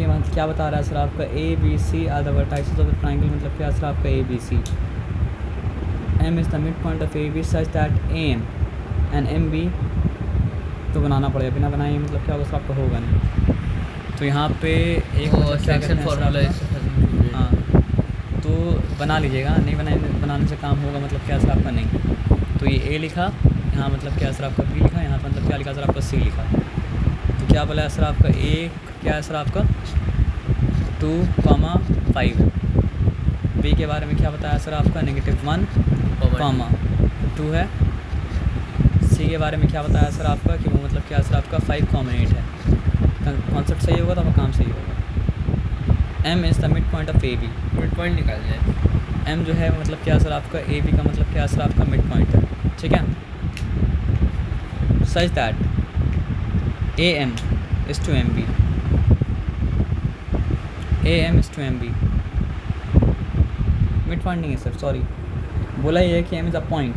देखिए वहाँ क्या बता रहा है सर आपका A B C are the vertices of the triangle, मतलब क्या सर आपका A B C. M is the mid point of A B such that A M and M B तो बनाना पड़ेगा, बिना बनाए मतलब क्या होगा सर आपका होगा नहीं। तो यहाँ पे एक मतलब क्या कहते हैं सर आपका, हाँ तो बना लीजिएगा, नहीं बनाने से काम होगा मतलब क्या सर आपका नहीं। तो ये ए लिखा, यहाँ मतलब क्या सर आपका बी लिखा, यहाँ पर मतलब क्या लिखा सर आपका सी लिखा। तो क्या बोला है सर आपका ए क्या है सर आपका 2,5। बी के बारे में क्या बताया सर आपका -1,2 है। सी के बारे में क्या बताया सर आपका कि वो मतलब क्या सर आपका 5,8 है। कॉन्सेप्ट सही होगा तो आपका काम सही होगा। M is the mid point of A B, mid point निकाल जाए। एम जो है मतलब क्या सर आपका ए बी का मतलब क्या सर आपका मिड पॉइंट है, ठीक है। Such that A M is to M B, A M is to M B mid point नहीं है सर, सॉरी बोला ये है कि एम इज़ अ पॉइंट,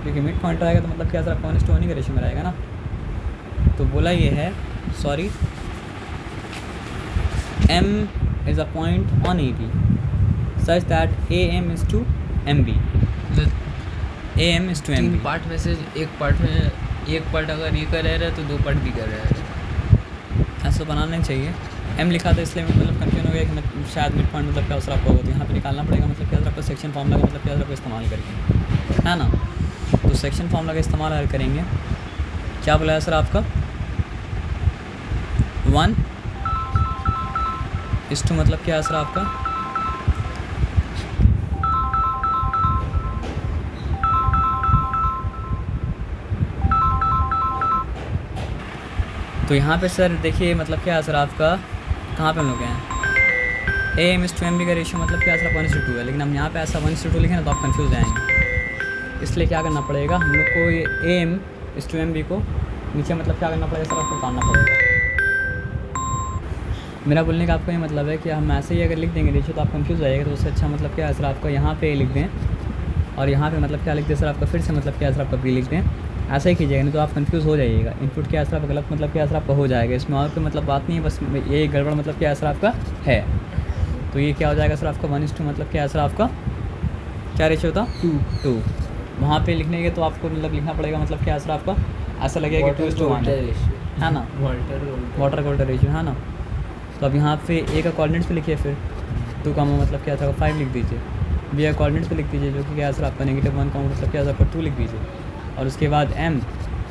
क्योंकि मिड पॉइंट रहेगा तो मतलब क्या सर आपका 1:1 के रेशियो में रहेगा ना। तो बोला ये है, sorry M is a point on A B such that A M is to M B, A M is to M B. Part में से एक पार्ट में एक पार्ट अगर ये कर रहा है तो दो पार्ट भी कर रहा है, ऐसा बनाना नहीं चाहिए। एम लिखा था इसलिए मतलब कंफ्यूजन हो गया कि मैं शायद मिड पॉइंट मतलब क्या सर आपका होगा, तो यहाँ पे निकालना पड़ेगा मतलब क्या सर आपका सेक्शन फार्मूला का मतलब क्या सर आपको इस्तेमाल करके, है ना। तो सेक्शन फार्मूला का इस्तेमाल अगर करेंगे, क्या बोला है सर आपका 1:2 मतलब क्या है सर आपका तो यहाँ पे सर देखिए मतलब क्या है सर आपका कहाँ पे हम लोग हैं, A M is to M B का रेशियो मतलब क्या सर 1:2 है, लेकिन हम यहाँ पे ऐसा 1:2 लिखे ना तो आप कंफ्यूज जाएंगे। इसलिए क्या करना पड़ेगा हम लोग को, ये A M is to M B को नीचे मतलब क्या करना पड़ेगा सर आपको उतारना पड़ेगा। मेरा बोलने का आपको ये मतलब है कि हम ऐसे ही अगर लिख देंगे रेशियो तो आप कंफ्यूज जाइएगा, तो उससे अच्छा मतलब क्या है सर आपका यहाँ पे लिख दें और यहाँ पे मतलब क्या लिख दें सर आपका फिर से मतलब क्या है सर आपका बी लिख दें। ऐसा ही कीजिएगा, नहीं तो आप कंफ्यूज हो जाइएगा। इनपुट क्या असर आपका गलत मतलब क्या असर आपका हो जाएगा, इसमें और कोई मतलब बात नहीं है, बस ये गड़बड़ मतलब क्या असर आपका है। तो ये क्या हो जाएगा सर आपका 1:2 मतलब क्या असर आपका क्या रेशियो था 2। वहाँ पे लिखने के तो आपको मतलब लिखना पड़ेगा मतलब क्या असर आपका ऐसा लगेगा कि 2:1 है ना, वाटर कोल्टर रेशियो है ना। तो अब यहाँ पे ए का कोऑर्डिनेट्स पे लिखिए, फिर 2 का मतलब क्या था 5 लिख दीजिए, बी का कोऑर्डिनेट्स पे लिख दीजिए जो कि क्या असर आपका -1 का मतलब क्या असर आपका 2 लिख दीजिए, और उसके बाद एम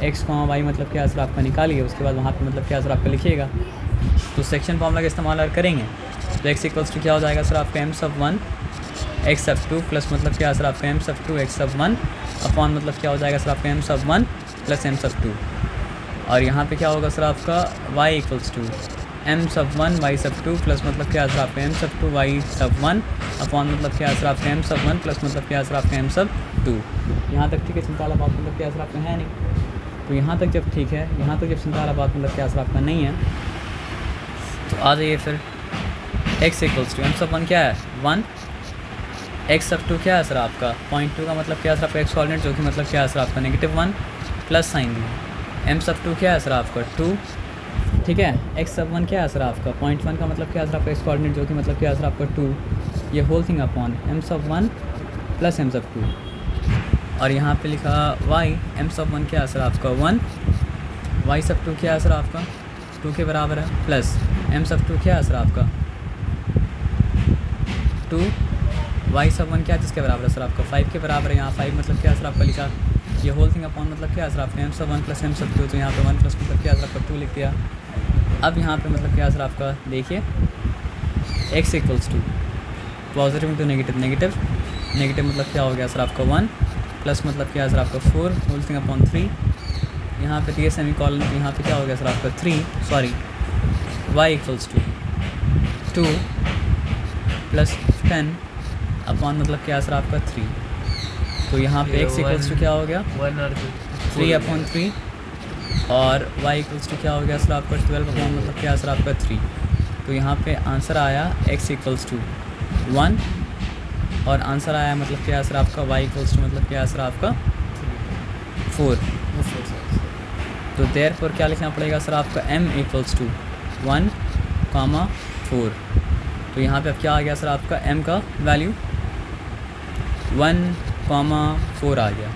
एक्स वाई मतलब क्या असर आपका निकालिए, उसके बाद वहाँ पे मतलब क्या असर आपका लिखिएगा। तो सेक्शन फार्मूला का इस्तेमाल अगर करेंगे तो एक्स इक्वल्स टू क्या हो जाएगा सर आपका m⁻1 x⁻2 प्लस मतलब क्या सर आपका m⁻2 x⁻1 अपॉन मतलब क्या हो जाएगा सर आपका m⁻1 प्लस m⁻2, और यहाँ पे क्या होगा सर आपका y equals to m⁻1 y⁻2 plus मतलब क्या सर आपका m⁻2 y⁻1 अपॉन मतलब क्या सर आपका m⁻1 प्लस मतलब क्या सर आपका m⁻2। यहाँ तक ठीक है, चिंता वाला बात मतलब क्या असर आपका है नहीं। तो यहाँ तक जब ठीक है, यहाँ तक जब चिंता वाला बात मतलब क्या असर आपका नहीं है, तो आ जाइए फिर x इक्वल्स टू m⁻1 क्या है 1, x⁻2 क्या है सर आपका 0.2 का मतलब क्या सर आपका एक्स कोऑर्डिनेट जो कि मतलब क्या है सर आपका -1 प्लस साइन दिया, m⁻2 क्या है सर आपका 2, ठीक है। x⁻1 क्या है सर आपका 0.1 का मतलब क्या है सर आपका एक्स कोऑर्डिनेट जो कि मतलब क्या है सर आपका 2, ये whole thing upon m⁻1 plus m⁻2, और यहाँ पे लिखा y m⁻1 क्या है सर आपका 1, y⁻2 क्या है सर आपका 2 के बराबर है, प्लस m⁻2 क्या है सर आपका 2, y⁻1 क्या किसके बराबर है सर आपका 5 के बराबर है। यहाँ 5 मतलब क्या है सर आपका लिखा, ये होल थिंग अपॉन मतलब क्या है सर आपका m⁻1 प्लस m⁻2, तो यहाँ पे 1 प्लस मतलब क्या है सर आपका 2 लिख दिया। अब यहाँ पे मतलब क्या है सर आपका देखिए x equals to positive into negative, negative मतलब क्या हो गया सर आपका 1 प्लस मतलब क्या है सर आपका 4 होल थिंग अपॉन 3, यहाँ पे दिए सेमी कॉलन, यहाँ पे क्या हो गया सर आपका 3, sorry y equals to 2 plus 10 upon मतलब क्या है सर आपका 3, तो यहाँ पे x इक्वल्स टू क्या हो गया 3/3 और y इक्वल्स टू क्या हो गया सर आपका 12 अपॉन मतलब क्या है सर आपका 3। तो यहाँ पे आंसर आया x इक्वल्स टू 1 और आंसर आया मतलब क्या है सर आपका y इक्वल्स टू मतलब क्या है सर आपका 4। तो देयरफॉर क्या लिखना पड़ेगा सर आपका m इक्वल्स टू 1, कामा 4। तो यहाँ पे अब क्या आ गया सर आपका m का वैल्यू 1,4 आ गया।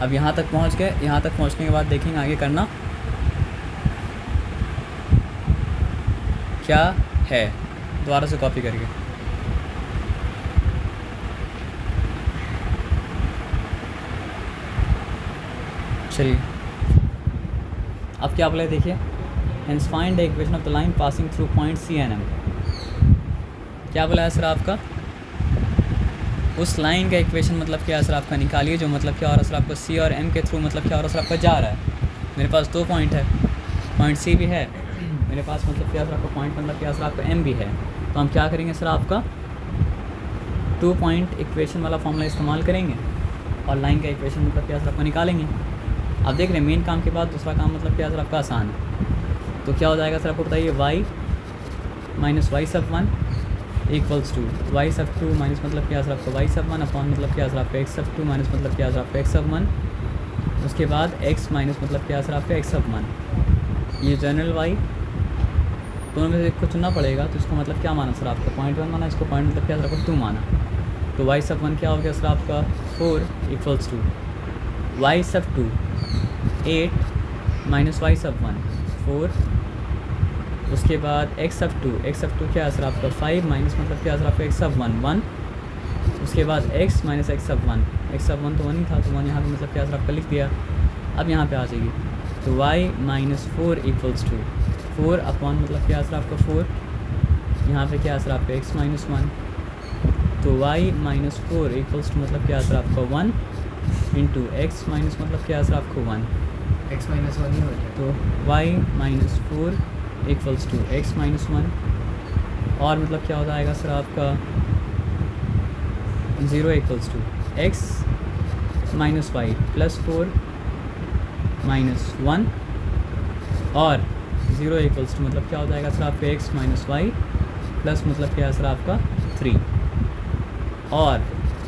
अब यहाँ तक पहुँच गए। यहाँ तक पहुँचने के बाद देखेंगे आगे करना क्या है, दोबारा से कॉपी करके। चलिए अब क्या बोला देखिए, hence find the equation of the line passing through point C and M. क्या बोला है सर आपका, उस लाइन का इक्वेशन मतलब क्या है सर आपका निकालिए, जो मतलब क्या हो रहा है सर आपको सी और एम के थ्रू मतलब क्या हो रहा है सर आपका जा रहा है। मेरे पास 2 पॉइंट है, पॉइंट सी भी है मेरे पास, मतलब क्या सर आपका पॉइंट मतलब क्या सर आपका एम भी है। तो हम क्या करेंगे सर आपका 2 पॉइंट इक्वेशन वाला फॉर्मूला इस्तेमाल करेंगे और लाइन का इक्वेशन मतलब क्या सर आपका निकालेंगे। अब देख रहे हैं मेन काम के बाद दूसरा काम मतलब क्या सर आपका आसान है। तो क्या हो जाएगा सर आपको बताइए, y माइनस वाई सब 1 इक्वल्स टू वाई सब 2 माइनस मतलब क्या सर आपका वाई सब 1 अपॉन मतलब क्या सर आपका एक्स सब 2 माइनस मतलब क्या सर आपका एक्स सब 1। उसके बाद x माइनस मतलब क्या सर आपका एक्स सब 1। ये जनरल y दोनों में से एक को चुनना पड़ेगा। तो इसको मतलब क्या माना सर आपका 0.1 माना, इसको पॉइंट मतलब क्या सर आपका 2 माना। तो y सब 1 क्या हो गया सर आपका 4 इक्वल्स टू वाई सब 2 8 माइनस वाई सब 1 4। उसके बाद x सब 2 क्या है सर आपका 5 माइनस मतलब क्या सर आपका x सब 1 1। उसके बाद x माइनस x सब 1 तो 1 ही था, तो 1 यहाँ पे मतलब क्या सर आपका लिख दिया। अब यहाँ पे आ जाएगी तो y minus 4 equals to 4 upon मतलब क्या सर आपका 4, यहाँ पे क्या सर आपका x माइनस 1। तो y माइनस 4 इक्वल्स टू मतलब क्या सर आपका 1 इंटू एक्स माइनस मतलब क्या सर आपको 1, x माइनस 1 ही हो जाए। तो y minus 4 equals to X minus 1। और मतलब क्या हो जाएगा सर आपका 0 equals to X minus Y plus 4 minus 1। और 0 इक्वल्स टू मतलब क्या हो जाएगा सर आपका एक्स माइनस वाई प्लस मतलब क्या है सर आपका 3। और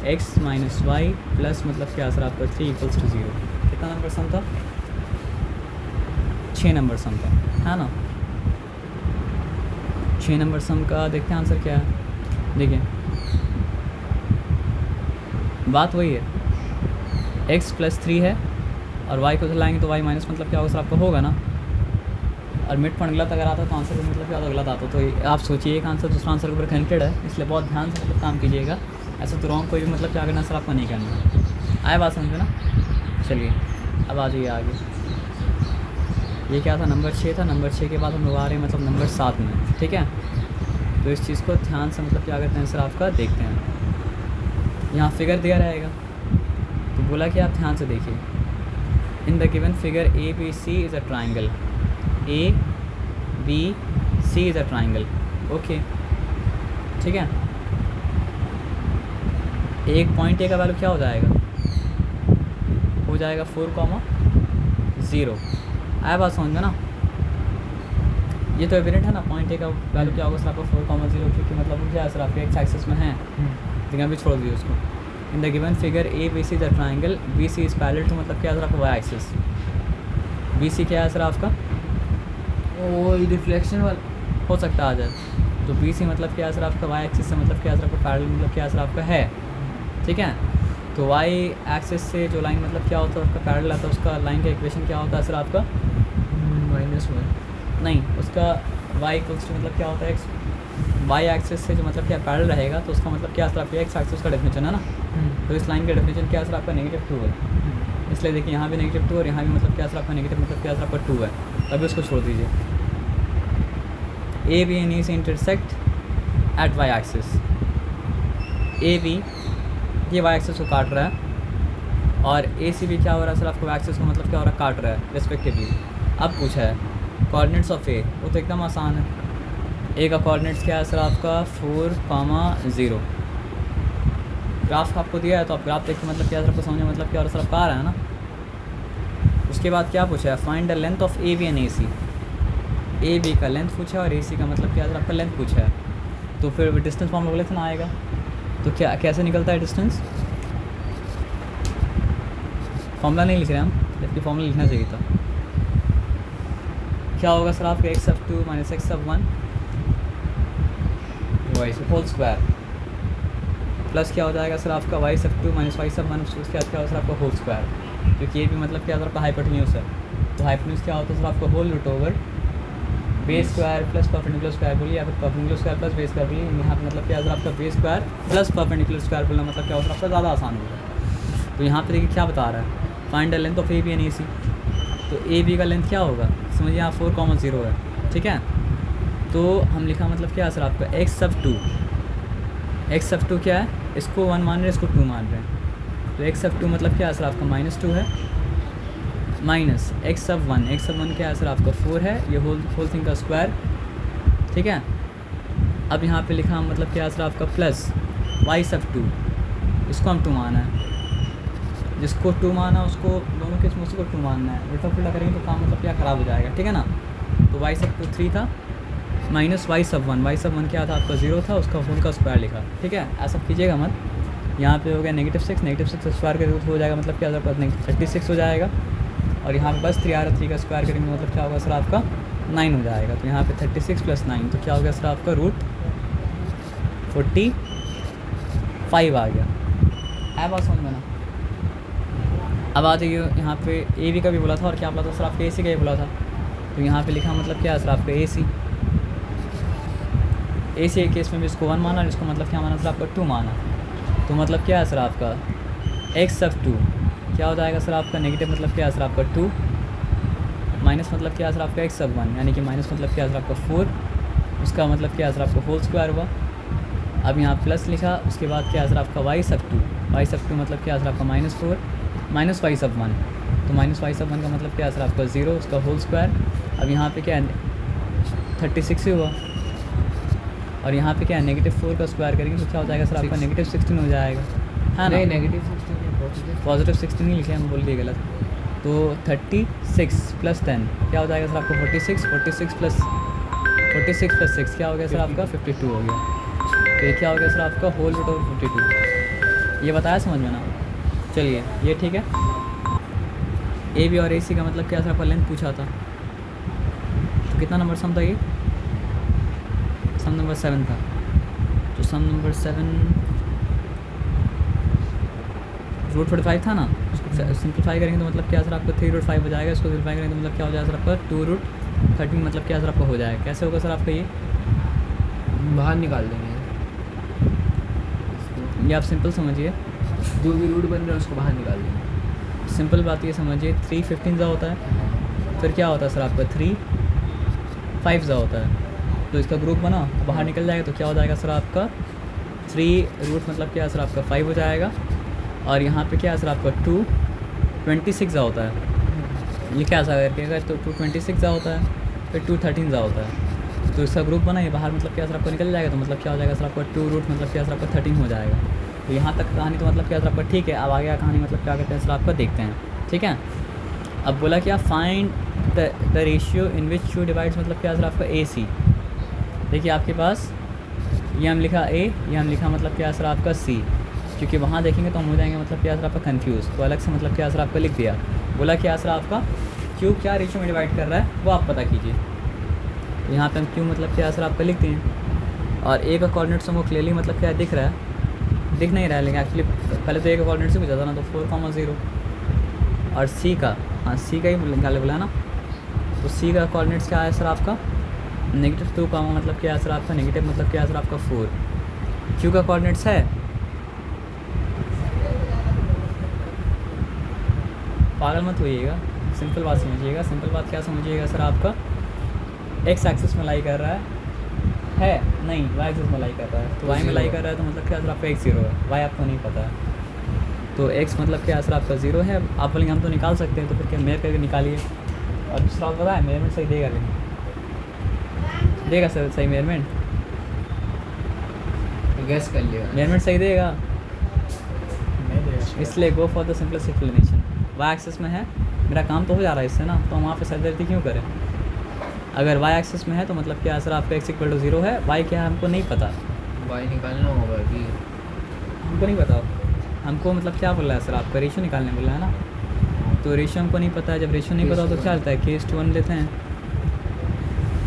x माइनस वाई प्लस मतलब क्या सर आपका 3 इक्वल्स टू 0। कितना नंबर सम था, 6 नंबर सम था, है ना। 6 नंबर सम का देखते हैं आंसर क्या है। देखिए बात वही है, x प्लस 3 है और y को चलाएंगे तो y माइनस मतलब क्या होगा सर आपका होगा ना। और मिड पॉइंट गलत अगर आता तो आंसर भी मतलब क्या होता गलत आता। तो आप सोचिए एक आंसर दूसरा आंसर के ऊपर कनेक्टेड है, इसलिए बहुत ध्यान से मतलब काम कीजिएगा। ऐसा तो रॉन्ग कोई भी मतलब क्या करना सर आपको नहीं करना। आए बात समझे ना। चलिए अब आ जाइए आगे। ये क्या था, नंबर 6 था। नंबर 6 के बाद हम लोग आ रहे हैं मतलब नंबर 7 में, ठीक है। तो इस चीज़ को ध्यान से मतलब क्या करते हैं सर आपका देखते हैं। यहाँ फिगर दिया रहेगा तो बोला कि आप ध्यान से देखिए। In the given figure A B C is a triangle, A B C is a triangle, okay ठीक है। एक पॉइंट ए का वैल्यू क्या हो जाएगा, हो जाएगा 4,0। आया बात समझ में ना। ये तो एविडेंट है ना, पॉइंट ए का वैल्यू क्या होगा सर आपको 4,0, क्योंकि मतलब वो क्या है सर आपके एक्स एक्सिस में है। लेकिन अभी छोड़ दीजिए उसको। In the given figure A B C is a triangle, B C is parallel to मतलब क्या है सर आपका वाई एक्सिस। बी सी क्या है सर आपका, वो रिफ्लेक्शन वाला हो सकता है आ जाए। तो बी सी मतलब क्या है सर आपका वाई एक्सिस से मतलब क्या है सर आपका पैरेलल मतलब क्या है सर आपका है, ठीक है। तो वाई एक्सिस से जो लाइन मतलब क्या होता है उसका पैरेलल आता है, उसका लाइन का इक्वेशन क्या होता है सर आपका -1 नहीं, उसका वाई इक्वल्स टू मतलब क्या होता है एक्स। वाई एक्सिस से जो मतलब क्या पैरेलल रहेगा तो उसका मतलब क्या सर आपका एक्स एक्सिस का डेफिनेशन है ना। तो इस लाइन का डेफिनेशन क्या सर आपका -2 है। इसलिए देखिए यहाँ भी -2 और यहाँ भी मतलब क्या सर आपका नेगेटिव मतलब क्या सर आपका 2 है। तभी उसको छोड़ दीजिए। ए बी एंड ई से intersect at Y axis. A B ये वाई एक्सिस को काट रहा है और ए सी भी क्या हो रहा है सर आपको वाई एक्सिस को मतलब क्या हो रहा है काट रहा है रिस्पेक्टिवली। अब पूछा है कोऑर्डिनेट्स ऑफ ए, वो तो एकदम आसान है। ए का कोऑर्डिनेट्स क्या है सर आपका 4,0। ग्राफ आपको दिया है तो आप ग्राफ देख के मतलब क्या सर आपको समझे मतलब क्या हो रहा है सर आपका आ रहा है ना। उसके बाद क्या पूछा है, find the length of A B and A C. A B का लेंथ पूछा है और ए सी का मतलब क्या सर आपका लेंथ पूछा है। तो फिर डिस्टेंस फॉर्म लोग ना आएगा तो क्या कैसे निकलता है डिस्टेंस। फॉर्मूला नहीं लिख रहे हम, जबकि फॉर्मूला लिखना चाहिए था। क्या होगा सर आपका x सब 2 माइनस x सब 1 वाई होल स्क्वायर प्लस क्या हो जाएगा सर आपका वाई सब 2 माइनस वाई सब 1 उसके बाद क्या होगा सर आपका होल स्क्वायर, क्योंकि ये भी मतलब क्या होता है आपका हाइपोटेन्यूज है। तो हाइपोटेन्यूज क्या होता है सर आपका whole root over base square plus perpendicular square बोलिए, या फिर perpendicular square plus base square बोलिए। यहाँ पे मतलब क्या होता है आपका base square plus perpendicular square बोलना मतलब क्या होता है आपका ज़्यादा आसान होगा। तो यहाँ पे देखिए क्या बता रहा है, find the length of A B and A C. तो ए बी का लेंथ क्या होगा, समझिए यहाँ 4,0 है, ठीक है। तो हम लिखा मतलब क्या है सर आपका एक्स सब 2 क्या है, इसको 1 मान रहे हैं, इसको 2 मान रहे हैं। तो एक्स सब 2 मतलब क्या है सर आपका -2 है, माइनस एक्स सब 1 क्या है सर आपका 4 है, ये होल थिंग का स्क्वायर, ठीक है। अब यहाँ पे लिखा मतलब क्या है सर आपका प्लस वाई सब 2, इसको हम 2 माना है, जिसको 2 माना उसको दोनों के इसमें को 2 मानना है। उल्टा पुल्टा करेंगे तो काम मतलब क्या ख़राब हो जाएगा, ठीक है ना। तो वाई सब 2 3 था माइनस वाई सब 1 क्या था आपका 0 था, उसका होल का स्क्वायर लिखा, ठीक है। ऐसा कीजिएगा मत। यहाँ पे हो गया -6 स्क्वायर के रूट हो जाएगा मतलब क्या होगा 36 हो जाएगा, और यहाँ पे बस 3 आ रहा 3 का स्क्वायर करेंगे मतलब क्या होगा सर आपका 9 हो जाएगा। तो यहाँ पे 36 + 9 तो क्या हो गया सर आपका √45 आ गया। है बात समझ में ना। अब आ जाइए यहाँ पे ए बी का भी बोला था और क्या बोला था सर आपका ए सी का भी बोला था। तो यहाँ पे लिखा मतलब क्या है सर आपका ए सी के केस में भी इसको 1 माना और इसको मतलब क्या माना सर आपका 2 माना। तो मतलब क्या है सर आपका एक्स सब 2 क्या हो जाएगा सर आपका नेगेटिव मतलब क्या है सर आपका 2 माइनस मतलब क्या है सर आपका एक्स सब 1 यानी कि माइनस मतलब क्या है सर आपका 4, उसका मतलब क्या है सर आपका होल स्क्वायर हुआ। अब यहाँ प्लस लिखा, उसके बाद क्या है सर आपका वाई सब 2 मतलब क्या है सर आपका -4 माइनस वाई सब 1, तो माइनस वाई सब 1 का मतलब क्या है सर आपका 0, उसका होल स्क्वायर। अब यहाँ पे क्या है 36 ही हुआ, और यहाँ पे क्या है -4 का स्क्वायर करेंगे तो क्या हो जाएगा सर आपका -16 हो जाएगा, है ना। -16 पॉजिटिव 16 नहीं लिखे, हम बोल दिए गलत। तो 36 + 10 क्या हो जाएगा सर आपको 46 + 6 क्या हो गया सर आपका 52 हो गया। तो ये क्या हो गया सर आपका होल रूट ओवर 52। ये बताया समझ में ना। चलिए ये ठीक है। ए बी और ए सी का मतलब क्या सर आपका लेंथ पूछा था, तो कितना नंबर सम था ये, सम नंबर 7 था। तो सम नंबर 7 √45 था ना, उसको सिंप्लीफाई करेंगे तो मतलब क्या सर आपका 3√5 हो जाएगा। इसको सिंप्लीफाई करेंगे तो मतलब क्या हो जाएगा सर आपका 2√13 मतलब क्या सर आपका हो जाएगा। कैसे होगा सर आपका ये बाहर निकाल देंगे, ये आप सिंपल समझिए, जो भी रूट बन रहा है उसको बाहर निकाल देंगे। सिंपल बात ये समझिए 3 15 ज़ा होता है, फिर क्या होता है सर आपका 3 5 ज़ा होता है। तो इसका ग्रुप बना तो बाहर निकल जाएगा, तो क्या हो जाएगा सर आपका 3 रूट मतलब क्या है सर आपका 5 हो जाएगा। और यहाँ पे क्या है सर आपका 2 26 ज़ा होता है, ये क्या ऐसा करके अगर तो 2 26 ज़ा होता है, फिर 2 13 ज़ा होता है। तो इसका ग्रुप बना, ये बाहर मतलब क्या सर आपको निकल जाएगा, तो मतलब क्या हो जाएगा सर आपका 2 रूट मतलब क्या सर आपका 13 हो जाएगा। तो यहाँ तक कहानी तो मतलब क्या सर आपका ठीक है। अब आ गया कहानी मतलब क्या कहते हैं सर आपका देखते हैं, ठीक है। अब बोला क्या find the ratio in which you divides मतलब क्या सर आपका ए सी। देखिए आपके पास ये हम लिखा ए, ये हम लिखा मतलब क्या सर आपका सी, क्योंकि वहाँ देखेंगे तो हम हो जाएंगे मतलब क्या सर आपका कंफ्यूज, तो अलग से मतलब क्या सर आपका लिख दिया। बोला क्या सर आपका क्यू क्या रेशियो में डिवाइड कर रहा है वो आप पता कीजिए। यहाँ पे हम क्यू मतलब क्या सर आपका लिखते हैं, और ए का कोऑर्डिनेट्स हमको क्लियरली मतलब क्या दिख रहा है, दिख नहीं रहा है लेकिन एक्चुअली पहले तो ए का कोऑर्डिनेट से पूछा था ना, तो 4,0 और सी का, हाँ सी का ही बोला ना। तो सी का कोऑर्डिनेट्स क्या है सर आपका -2 का मतलब क्या है सर आपका नेगेटिव मतलब क्या है सर आपका 4। क्यू का कोऑर्डिनेट्स है, पागल मत होइएगा, सिंपल बात समझिएगा। सिंपल बात क्या समझिएगा सर आपका एक्स एक्सिस में लाई कर रहा है नहीं, वाई एक्सिस में लाई कर रहा है। तो वाई में लाई कर रहा है तो मतलब क्या सर आपका x 0 है, वाई आपको नहीं पता है। तो x मतलब क्या सर आपका 0 है। आप बोलेंगे हम तो निकाल सकते हैं, तो फिर क्या मेयर करके निकालिए। और दूसरा बात पता है मेयरमेंट सही देगा, लेकिन देगा सर सही मेयरमेंट, गैस कर लिया मेयरमेंट सही देगा, इसलिए go for the simplest explanation. Y axis में है, मेरा काम तो हो जा रहा है इससे ना, तो हम वहाँ पे सरदर्दी क्यों करें। अगर वाई एक्सिस में है तो मतलब क्या सर आपका x = 0 है, वाई क्या है हमको नहीं पता, वाई निकालना होगा कि हमको नहीं पता। हमको मतलब क्या बोल रहा है सर आपका रेशियो निकालने बोल रहा है ना, तो रेशियो हमको नहीं पता है। जब रेशियो नहीं पता तो क्या होता है केस 1 लेते हैं।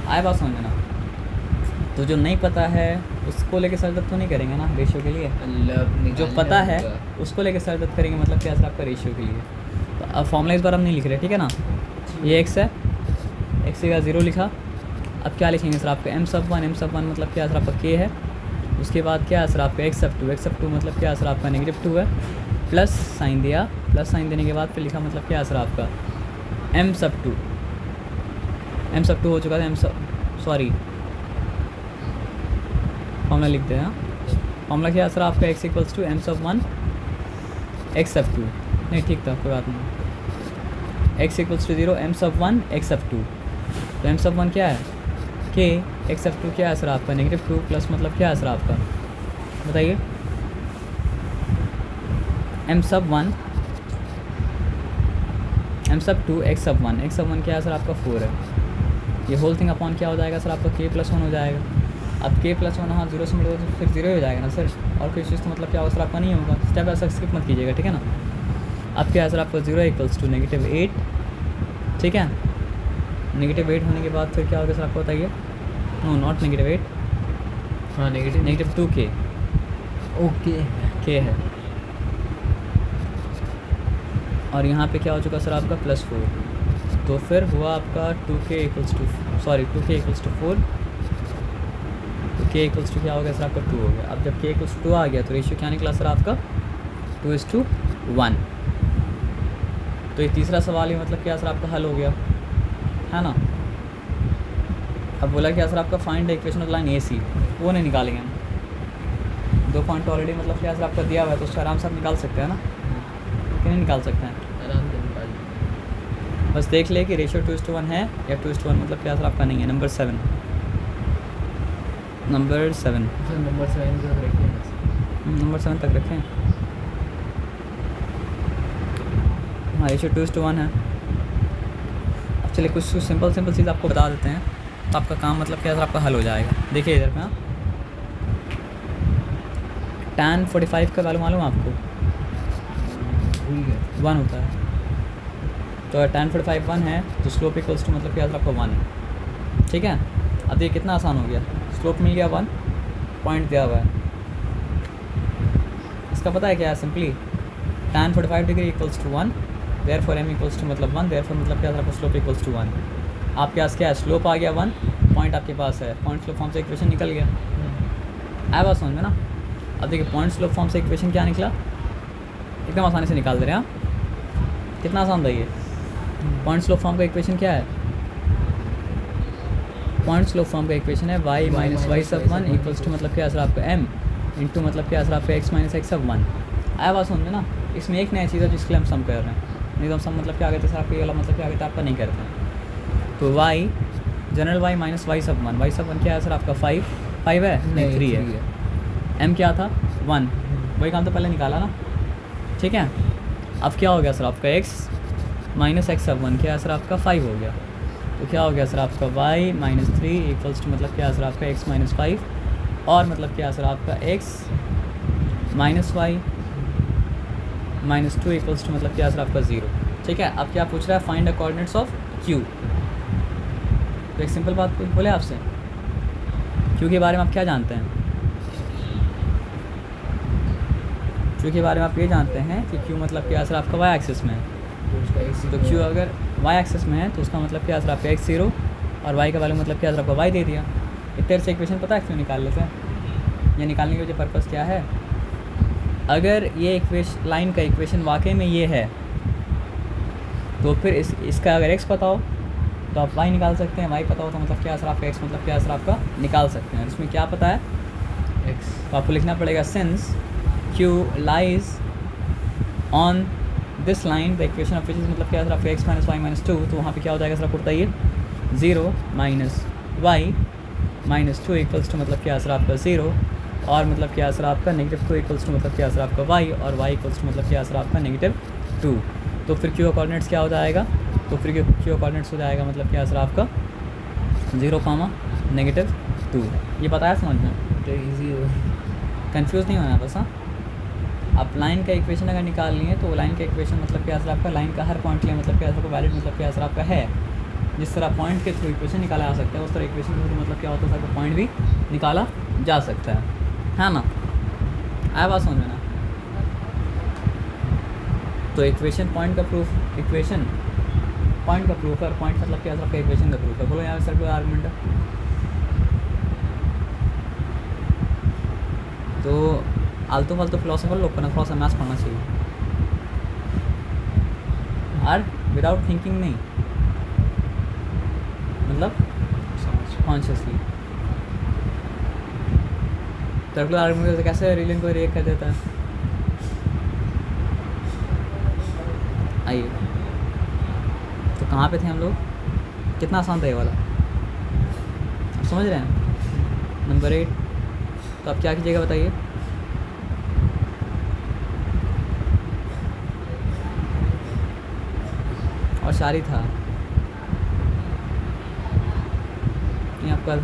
आए बात समझना। तो जो नहीं पता है उसको लेके सर दर्द तो नहीं करेंगे ना रेशियो के लिए, अल्लाह जो पता है उसको लेके सर दर्द करेंगे मतलब क्या सर आपका रेशियो के लिए। तो अब फॉर्मूला इस बार हम नहीं लिख रहे, ठीक है ना। ये x है, x का 0 लिखा। अब क्या लिखेंगे सर आपका m⁻1 मतलब क्या सर आपका k है। उसके बाद क्या है सर आपका x⁻2 मतलब क्या सर आपका -2 है। प्लस साइन दिया, प्लस साइन देने के बाद फिर लिखा मतलब क्या सर आपका m⁻2 हो चुका था सॉरी फॉर्मूला लिख दें। फॉर्मूला क्या है सर आपका x = m⁻1 x⁻2 नहीं ठीक था कोई बात नहीं। x = 0 m⁻1 x⁻2 तो m⁻1 क्या है k, x⁻2 क्या है सर आपका -2 प्लस मतलब क्या है सर आपका बताइए m⁻1 m⁻2 x⁻1 क्या है सर आपका 4 है। ये होल थिंग अपॉन क्या हो जाएगा सर आपका k+1 हो जाएगा। अब k+1 हाँ 0 से मिलेगा तो फिर 0 हो जाएगा ना सर, और कोई चीज़ तो मतलब क्या होगा सर आपका नहीं होगा। स्टेप ऐसा स्किप मत कीजिएगा, ठीक है ना। अब क्या है सर आपका 0 = -8, ठीक है। -8 होने के बाद फिर क्या होगा सर आपको बताइए। नो नॉट -8, हाँ नेगेटिव -2k ओके k है। और यहाँ पे क्या हो चुका सर आपका +4, तो फिर हुआ आपका 2k = 4, तो k = क्या हो गया सर आपका 2 हो गया। अब जब k = 2 आ गया तो रेशियो क्या निकला सर आपका 2:1। तो ये तीसरा सवाल ही मतलब क्या सर आपका हल हो गया है ना। अब बोला क्या सर आपका find the equation of line AC, वो नहीं निकालेंगे हम। 2 पॉइंट ऑलरेडी मतलब क्या सर आपका दिया हुआ है तो उसको आराम से आप निकाल सकते हैं ना, कि नहीं निकाल सकते हैं। आराम से निकाल। बस देख ले कि रेशियो 2:1 है या 2:1 मतलब क्या सर आपका नहीं है। नंबर 7 नंबर 7 तक रखिए। नंबर 7 तक रखें। हाँ रेशियो 2:1 है। अब चलिए कुछ सिंपल चीज़ आपको बता देते हैं तो आपका काम मतलब क्या सर आपका हल हो जाएगा। देखिए इधर पे हाँ tan 45 का वैल्यू मालूम आपको ठीक है 1 होता है। तो अगर tan 45 1 है तो स्लोप इक्वल्स टू मतलब क्या सर आपका 1 है, ठीक है। अब ये कितना आसान हो गया, स्लोप मिल गया 1, पॉइंट दिया हुआ है। इसका पता है क्या है, simply tan 45 degree = 1, therefore m = मतलब 1, देयरफॉर मतलब क्या सर आपका स्लोप = 1। आपके पास क्या है, स्लोप आ गया 1, पॉइंट आपके पास है, पॉइंट स्लोप फॉर्म से इक्वेशन निकल गया। आया बात समझ में ना। अब देखिए पॉइंट स्लोप फॉर्म से इक्वेशन क्या निकला, एकदम आसानी से निकाल दे रहे हैं आप। कितना आसान था ये। पॉइंट स्लोप फॉर्म का इक्वेशन क्या है, पॉइंट स्लोप फॉर्म का इक्वेशन है y - y⁻1 = मतलब क्या सर आपका m इंटू मतलब क्या सर आपका x - x⁻1। आया बात समझ में ना। इसमें एक नया चीज़ है जिसके लिए हम सम कर रहे हैं, नहीं तो हम सम मतलब क्या कहते हैं सर आपका ये वाला मतलब क्या कहते हैं आपका नहीं करते हैं। तो y जनरल y - y⁻1 क्या है सर आपका 5 है नहीं 3 है। m क्या था 1, वही काम तो पहले निकाला ना, ठीक है। अब क्या हो गया सर आपका x - x⁻1 क्या है सर आपका 5 हो गया। तो क्या हो गया सर आपका y - 3 = मतलब क्या सर आपका x - 5 और मतलब क्या सर आपका x - y - 2 = मतलब क्या सर आपका 0, ठीक है। अब क्या पूछ रहा है, find the coordinates of q। तो एक सिंपल बात बोले आपसे, q के बारे में आप क्या जानते हैं। q के बारे में आप ये जानते हैं कि q मतलब क्या सर आपका y एक्सिस में है। तो q अगर y एक्सिस में है तो उसका मतलब क्या सर आपका x0 और y का वैल्यू मतलब क्या सर आपका y दे दिया। इतने से इक्वेशन पता है क्यों निकाल लेते हैं, ये निकालने की वजह पर्पज़ क्या है। अगर ये लाइन का इक्वेशन वाकई में ये है तो फिर इसका अगर x पता हो तो आप y निकाल सकते हैं, y पता हो तो मतलब क्या सर आपका x मतलब क्या सर आपका निकाल सकते हैं। इसमें क्या पता है x, तो आपको लिखना पड़ेगा since q lies on this line the equation of which is मतलब क्या सर आपका x - y - 2, तो वहाँ पे क्या हो जाएगा सर आपको बताइए 0 - y - 2 = मतलब क्या सर आपका 0 और मतलब क्या सर आपका -2 = मतलब क्या सर आपका y और y = मतलब क्या सर आपका -2। तो फिर q कोऑर्डिनेट्स क्या हो जाएगा, तो फिर q कोऑर्डिनेट्स हो जाएगा मतलब क्या सर आपका 0, -2। ये बताया समझ में, तो इजी हो। कंफ्यूज नहीं होना बस। हाँ आप लाइन का इक्वेशन अगर निकाल लिए तो लाइन का इक्वेशन मतलब क्या सर आपका लाइन का हर पॉइंट के लिए मतलब क्या सर आपका वैलिड मतलब क्या सर आपका है। जिस तरह पॉइंट के थ्रू इक्वेशन निकाला जा सकता है उस तरह इक्वेशन के थ्रू मतलब क्या होता है सर आपका पॉइंट भी निकाला जा सकता है ना। आया बात समझ में ना। तो इक्वेशन पॉइंट का प्रूफ, इक्वेशन पॉइंट का प्रूफ है, और पॉइंट मतलब क्या है आपका इक्वेशन का प्रूफ है। बोलो यहाँ सर्कुलर आर्गुमेंट है। तो आलतू फालतू फिलोसफर लोग को ना थोड़ा सा मैथ्स पढ़ना चाहिए, और विदाउट थिंकिंग नहीं, मतलब कॉन्शियसली। सर्कुलर आर्गुमेंट से कैसे रिलेशन को रिएक्ट कर देता है। आइए, तो कहाँ पे थे हम लोग, कितना आसान था ये वाला, आप समझ रहे हैं। नंबर 8, तो आप क्या कीजिएगा बताइए। और शारी था ये आपका